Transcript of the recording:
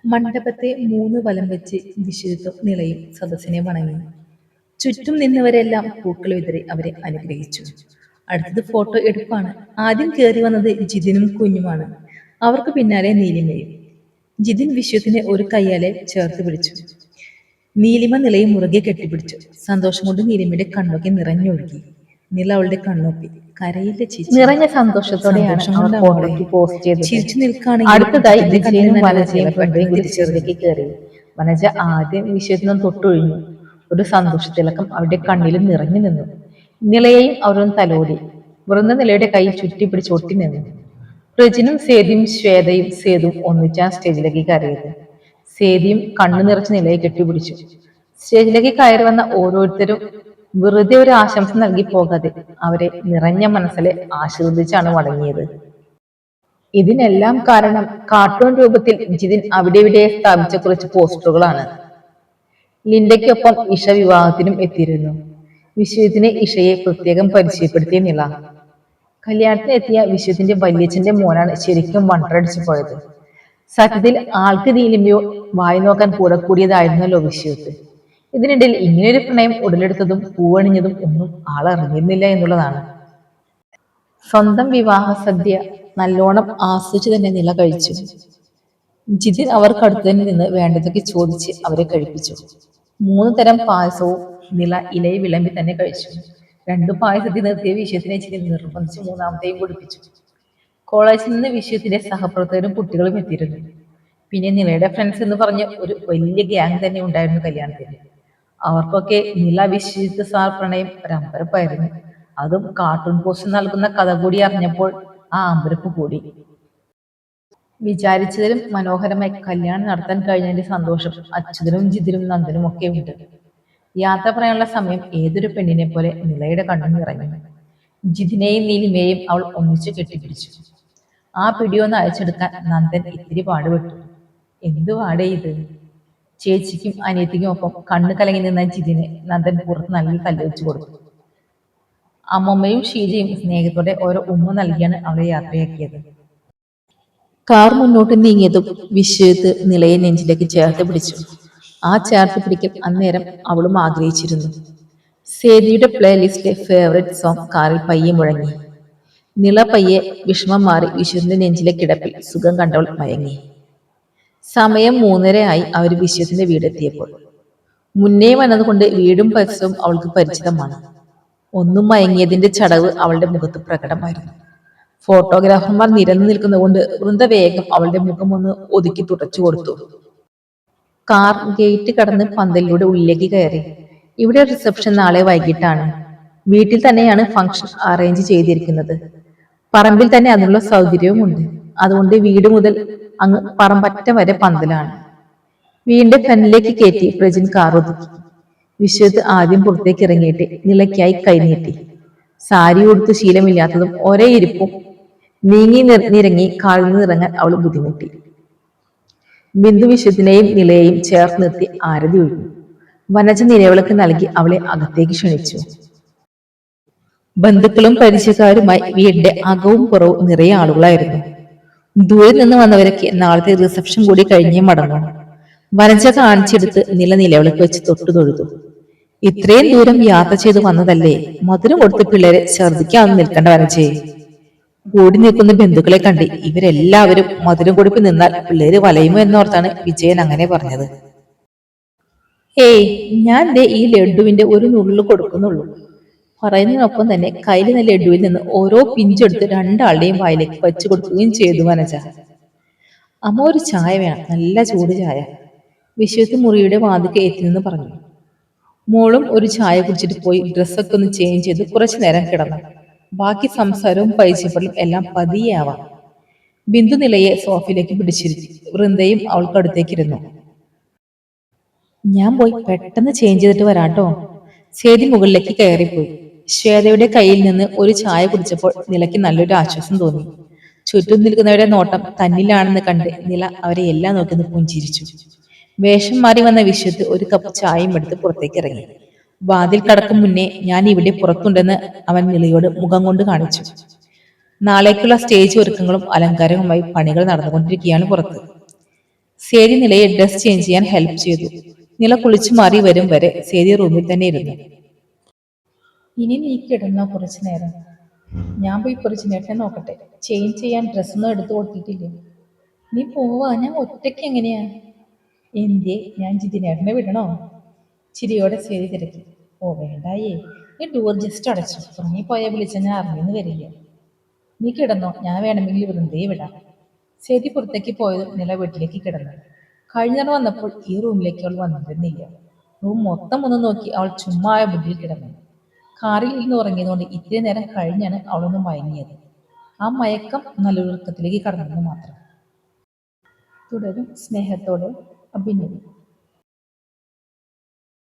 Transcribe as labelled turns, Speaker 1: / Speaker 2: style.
Speaker 1: മണ്ഡപത്തെ 3 വലം വെച്ച് വിശ്വജിത്തും നിളയും സദസ്സിനെ വണങ്ങി. ചുറ്റും നിന്നവരെല്ലാം പൂക്കൾ വിതറി അവരെ അനുഗ്രഹിച്ചു. അടുത്തത് ഫോട്ടോ എടുപ്പാണ്. ആദ്യം കയറി വന്നത് ജിതിനും കുഞ്ഞുമാണ്. അവർക്ക് പിന്നാലെ നീലിമയും. ജിതിൻ വിശ്വത്തിനെ ഒരു കയ്യാലെ ചേർത്ത് പിടിച്ചു. നീലിമ നിലയെ മുറുകെ കെട്ടിപ്പിടിച്ചു. സന്തോഷം കൊണ്ട് നീലിമയുടെ കണ്ണൊക്കെ നിറഞ്ഞൊഴുകി. നില അവളുടെ കണ്ണൊപ്പി. കരയില്ല ചേച്ചി.
Speaker 2: നിറഞ്ഞ സന്തോഷത്തോടെയാണ്
Speaker 1: സന്തോഷം
Speaker 2: അവർ
Speaker 1: കൊണ്ട്
Speaker 2: ഫോട്ടോയ്ക്ക് പോസ്റ്റ് ചെയ്തത്.
Speaker 1: ചിരിച്ചു നിൽക്കുകയാണെങ്കിൽ
Speaker 2: അടുത്തതായി
Speaker 1: ജിതിന്റെ കണ്ണിൽ
Speaker 2: വിജയനും
Speaker 1: നിന്ന്
Speaker 2: വനജയും
Speaker 1: വെള്ളം
Speaker 2: വൃന്ദയും കൂടി
Speaker 1: തിരിച്ചു
Speaker 2: ചെറുതേക്ക് കയറി. വനജ ആദ്യം വിഷയത്തിനും തൊട്ടൊഴിഞ്ഞു. ഒരു സന്തോഷത്തിളക്കം അവരുടെ കണ്ണിലും നിറഞ്ഞു നിന്നു. നിലയെയും അവരൊന്ന് തലോടി. വൃന്ദ നിലയുടെ കൈ ചുറ്റിപ്പിടിച്ച് ഒട്ടി നിന്നു. പ്രജിനും സേതിയും ശ്വേതയും സേതുവും ഒന്നിച്ചാണ് സ്റ്റേജിലേക്ക് കയറിയത്. സേതിയും കണ്ണു നിറച്ച് നിലയെ കെട്ടിപ്പിടിച്ചു. സ്റ്റേജിലേക്ക് കയറി വന്ന ഓരോരുത്തരും വെറുതെ ഒരു ആശംസ നൽകി പോകാതെ അവരെ നിറഞ്ഞ മനസ്സിലെ ആശീർവദിച്ചാണ് മടങ്ങിയത്. ഇതിനെല്ലാം കാരണം കാർട്ടൂൺ രൂപത്തിൽ ജിതിൻ അവിടെ ഇവിടെ സ്ഥാപിച്ച കുറച്ച് പോസ്റ്ററുകളാണ്. ലിൻഡയ്ക്കൊപ്പം ഇഷ വിവാഹത്തിനും എത്തിയിരുന്നു. വിശ്വജിത്തിന് ഇഷയെ പ്രത്യേകം പരിചയപ്പെടുത്തിയ നില. കല്യാണത്തിന് എത്തിയ വിശ്വത്തിന്റെ വല്യച്ഛന്റെ മോനാണ് ശരിക്കും വണ്ടറടിച്ചു പോയത്. സത്യത്തിൽ ആൾക്ക് നീലിമയോ വായി നോക്കാൻ കൂടെ കൂടിയതായിരുന്നല്ലോ വിശ്വത്ത്. ഇതിനിടയിൽ ഇങ്ങനെയൊരു പ്രണയം ഉടലെടുത്തതും പൂവണിഞ്ഞതും ഒന്നും ആളറിഞ്ഞിരുന്നില്ല എന്നുള്ളതാണ്. സ്വന്തം വിവാഹ സദ്യ നല്ലോണം ആസ്വദിച്ചു തന്നെ നില കഴിച്ചു. ജിതിൻ അവർക്കടുത്ത് നിന്ന് വേണ്ടതൊക്കെ ചോദിച്ച് അവരെ കഴിപ്പിച്ചു. 3 തരം പായസവും നില ഇലയെ വിളമ്പി തന്നെ കഴിച്ചു. 2 പായസത്തിൽ നിർത്തിയ വിഷയത്തിനെ ജിതിൻ നിർബന്ധിച്ച് 3ാമത്തെയും കുടിപ്പിച്ചു. കോളേജിൽ നിന്ന് വിഷയത്തിന്റെ സഹപ്രവർത്തകരും കുട്ടികളും എത്തിയിരുന്നു. പിന്നെ നിലയുടെ ഫ്രണ്ട്സ് എന്ന് പറഞ്ഞ ഒരു വലിയ ഗ്യാങ് തന്നെ ഉണ്ടായിരുന്നു കല്യാണത്തിന്. അവർക്കൊക്കെ നില വിശ്വജിത്ത് സാർ പ്രണയം ഒരമ്പരപ്പായിരുന്നു. അതും കാർട്ടൂൺ പോസ്റ്റ് നൽകുന്ന കഥ കൂടി അറിഞ്ഞപ്പോൾ ആ അമ്പരപ്പ് കൂടി. വിചാരിച്ചതിലും മനോഹരമായി കല്യാണം നടത്താൻ കഴിഞ്ഞതിന്റെ സന്തോഷം അച്യുതനും ജിതിനും നന്ദനും ഒക്കെ ഉണ്ട്. യാത്ര പറയാനുള്ള സമയം ഏതൊരു പെണ്ണിനെ പോലെ നിലയുടെ കണ്ണു നിറഞ്ഞു. ജിതിനെയും നീലിമയെയും അവൾ ഒന്നിച്ചു കെട്ടിപ്പിടിച്ചു. ആ പിടിയൊന്ന് അയച്ചെടുക്കാൻ നന്ദൻ ഇത്തിരി പാടുപെട്ടു. എന്തു പാടേ ഇത്? ചേച്ചിക്കും അനിയത്തിക്കും ഒപ്പം കണ്ണു കലങ്ങി നിന്ന ജിതിന് നന്ദൻ പുറത്ത് നല്ല തല്ല് വെച്ചു കൊടുത്തു. അമ്മമ്മയും ഷീജയും സ്നേഹത്തോടെ ഓരോ ഉമ്മ നൽകിയാണ് അവളെ യാത്രയാക്കിയത്. കാർ മുന്നോട്ട് നീങ്ങിയതും വിശ്വജിത്ത് നിലയെ നെഞ്ചിലേക്ക് ചേർത്ത് പിടിച്ചു. ആ ചേർത്ത് പിടിക്കൽ അന്നേരം അവളും ആഗ്രഹിച്ചിരുന്നു. സേതിയുടെ പ്ലേലിസ്റ്റിലെ ഫേവറേറ്റ് സോങ് കാറിൽ പയ്യെ മുഴങ്ങി. നില പയ്യെ വിഷമം മാറി വിശ്വത്തിന്റെ നെഞ്ചിലെ കിടപ്പിൽ സുഖം കണ്ടവൾ മയങ്ങി. സമയം 3:30 ആയി അവർ വിശ്വത്തിന്റെ വീടെത്തിയപ്പോൾ. മുന്നേ വന്നതുകൊണ്ട് വീടും പരിസരവും അവൾക്ക് പരിചിതമാണ്. ഒന്നും മയങ്ങിയതിന്റെ ചടവ് അവളുടെ മുഖത്ത് പ്രകടമായിരുന്നു. ഫോട്ടോഗ്രാഫർമാർ നിരന്നു നിൽക്കുന്നതുകൊണ്ട് വൃന്ദ വേഗം അവളുടെ മുഖം ഒന്ന് ഒതുക്കി തുടച്ചു കൊടുത്തു. കാർ ഗേറ്റ് കടന്ന് പന്തലിലൂടെ ഉള്ളിലേക്ക് കയറി. ഇവിടെ റിസപ്ഷൻ നാളെ വൈകിട്ടാണ്. വീട്ടിൽ തന്നെയാണ് ഫംഗ്ഷൻ അറേഞ്ച് ചെയ്തിരിക്കുന്നത്. പറമ്പിൽ തന്നെ അതിനുള്ള സൗകര്യവുമുണ്ട്. അതുകൊണ്ട് വീട് മുതൽ അങ്ങ് പറമ്പറ്റം വരെ പന്തലാണ്. വീടിന്റെ ഫ്രണ്ടിലേക്ക് കയറ്റി പ്രജിൻ കാർ ഒതുക്കി. വിശ്വത്ത് ആദ്യം പുറത്തേക്ക് ഇറങ്ങിയിട്ട് നിലയ്ക്കായി കൈനീട്ടി. സാരി ഉടുത്ത് ശീലമില്ലാത്തതും ഒരേ ഇരിപ്പും നീങ്ങി നിരങ്ങി കാറിൽ നിന്ന് ഇറങ്ങാൻ അവൾ ബുദ്ധിമുട്ടി. ബിന്ദു വിശ്വത്തിനെയും നിലയെയും ചേർത്ത് നിർത്തി ആരതി ഒഴിഞ്ഞു. വനജ നിലവിളക്ക് നൽകി അവളെ അകത്തേക്ക് ക്ഷണിച്ചു. ബന്ധുക്കളും പരിചയക്കാരുമായി വീടിന്റെ അകവും പുറവും നിറയെ ആളുകളായിരുന്നു. ദൂരെ നിന്ന് വന്നവരൊക്കെ നാളത്തെ റിസപ്ഷൻ കൂടി കഴിഞ്ഞേ മടങ്ങൂ. വനജ കാണിച്ചെടുത്ത് നിലവിളക്ക് വെച്ച് തൊട്ടു തൊഴുതു. ഇത്രയും ദൂരം യാത്ര ചെയ്ത് വന്നതല്ലേ, മധുരം കൊടുത്ത് പിള്ളേരെ ഛർദിക്കാതെ നിൽക്കേണ്ട വനജയെ. കൂടി നിൽക്കുന്ന ബന്ധുക്കളെ കണ്ട് ഇവരെല്ലാവരും മധുരം കൊടുപ്പ് നിന്നാൽ പിള്ളേര് വലയുമോ എന്നോർത്താണ് വിജയൻ അങ്ങനെ പറഞ്ഞത്. ഏയ്, ഞാൻ ദേ ഈ ലഡുവിന്റെ ഒരു നുള്ളു കൊടുക്കുന്നുള്ളൂ. പറയുന്നതിനൊപ്പം തന്നെ കയ്യിലെ ലഡുവിൽ നിന്ന് ഓരോ പിഞ്ചെടുത്ത് 2 ആളുടെയും വായിലേക്ക് വച്ചു കൊടുക്കുകയും ചെയ്തു വനജ. അമ്മ ഒരു ചായ വേണം, നല്ല ചൂട് ചായ. വിശ്വത്ത് മുറിയുടെ വാതിൽക്ക് എത്തി നിന്ന് പറഞ്ഞു. മോളും ഒരു ചായ കുടിച്ചിട്ട് പോയി ഡ്രസ്സൊക്കെ ഒന്ന് ചേഞ്ച് ചെയ്ത് കുറച്ചു നേരം കിടന്നു. ബാക്കി സംസാരവും പരിചയപ്പെടലും എല്ലാം പതിയാവാം. ബിന്ദു നിലയെ സോഫയിലേക്ക് പിടിച്ചിരുത്തി. വൃന്ദയും അവൾക്കടുത്തേക്കിരുന്നു. ഞാൻ പോയി പെട്ടെന്ന് ചേഞ്ച് ചെയ്തിട്ട് വരാട്ടോ. സേതി മുകളിലേക്ക് കയറിപ്പോയി. ശ്വേതയുടെ കയ്യിൽ നിന്ന് ഒരു ചായ കുടിച്ചപ്പോൾ നിലയ്ക്ക് നല്ലൊരു ആശ്വാസം തോന്നി. ചുറ്റും നിൽക്കുന്നവരുടെ നോട്ടം തന്നിലാണെന്ന് കണ്ട് നില അവരെ എല്ലാം നോക്കി പുഞ്ചിരിച്ചു. വേഷം മാറി വന്ന വിശ്വത്ത് ഒരു കപ്പ് ചായയും എടുത്ത് പുറത്തേക്ക് ഇറങ്ങി. വാതിൽ കടക്കും മുന്നേ ഞാൻ ഇവിടെ പുറത്തുണ്ടെന്ന് അവൻ നിലയോട് മുഖം കൊണ്ട് കാണിച്ചു. നാളേക്കുള്ള സ്റ്റേജ് ഒരുക്കങ്ങളും അലങ്കാരവുമായി പണികൾ നടന്നുകൊണ്ടിരിക്കുകയാണ് പുറത്ത്. സേതി നിലയെ ഡ്രസ് ചേഞ്ച് ചെയ്യാൻ ഹെൽപ്പ് ചെയ്തു. നില കുളിച്ചു മാറി വരും വരെ സേതി റൂമിൽ തന്നെ ഇരുന്നു.
Speaker 1: ഇനി നീ കിടന്നോ കുറച്ചു നേരം, ഞാൻ പോയി പൊറിച്ചിനേട്ടനെ നോക്കട്ടെ. ചേഞ്ച് ചെയ്യാൻ ഡ്രസ്സൊന്നും എടുത്തു കൊടുത്തിട്ടില്ലേ? നീ പോവാ, ഞാൻ ഒറ്റയ്ക്ക് എങ്ങനെയാ? എന്തേ, ഞാൻ ജിതിനേട്ടനെ വിടണോ? ചിരിയോടെ സേതി തിരക്കി. ഓ വേണ്ടായേ, ഈ ഡോർ ജസ്റ്റ് അടച്ചു, ഉറങ്ങിപ്പോയാൽ വിളിച്ചാൽ ഞാൻ അറിഞ്ഞെന്ന് വരില്ല. നീ കിടന്നോ, ഞാൻ വേണമെങ്കിൽ വൃന്ദയെ വിടാം. സേതി പുറത്തേക്ക് പോയതും നില വീട്ടിലേക്ക് കിടന്നു. കഴിഞ്ഞാൽ വന്നപ്പോൾ ഈ റൂമിലേക്ക് അവൾ വന്നിരുന്നില്ല. റൂം മൊത്തം ഒന്ന് നോക്കി അവൾ ചുമ്മാ ആ ബെഡിൽ കിടന്നു. കാറിൽ ഇരുന്ന് ഉറങ്ങിയതുകൊണ്ട് ഇത്തിരി നേരം കഴിഞ്ഞാണ് അവളൊന്ന് മയങ്ങിയത്. ആ മയക്കം നല്ലൊരുക്കത്തിലേക്ക് കടന്നെന്ന് മാത്രം. തുടരും. സ്നേഹത്തോടെ, അഭിനവ്.